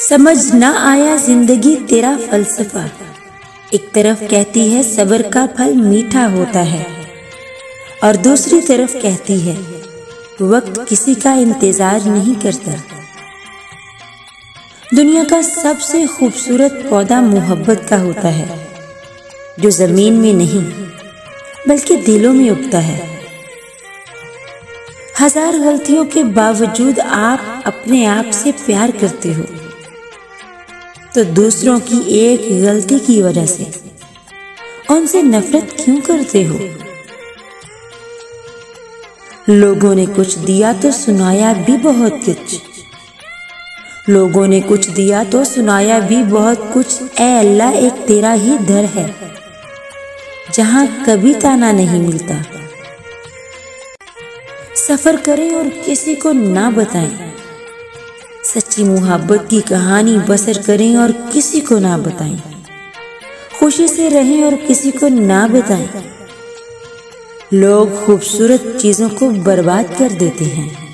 समझ ना आया जिंदगी तेरा फलसफा। एक तरफ कहती है सब्र का फल मीठा होता है और दूसरी तरफ कहती है वक्त किसी का इंतजार नहीं करता। दुनिया का सबसे खूबसूरत पौधा मोहब्बत का होता है, जो जमीन में नहीं बल्कि दिलों में उगता है। हजार गलतियों के बावजूद आप अपने आप से प्यार करते हो, तो दूसरों की एक गलती की वजह से उनसे नफरत क्यों करते हो? लोगों ने कुछ दिया तो सुनाया भी बहुत कुछ, लोगों ने कुछ दिया तो सुनाया भी बहुत कुछ। ऐ अल्लाह, एक तेरा ही दर है जहां कभी ताना नहीं मिलता। सफर करें और किसी को ना बताएं, सच्ची मोहब्बत की कहानी बसर करें और किसी को ना बताएं। खुशी से रहें और किसी को ना बताएं। लोग खूबसूरत चीजों को बर्बाद कर देते हैं।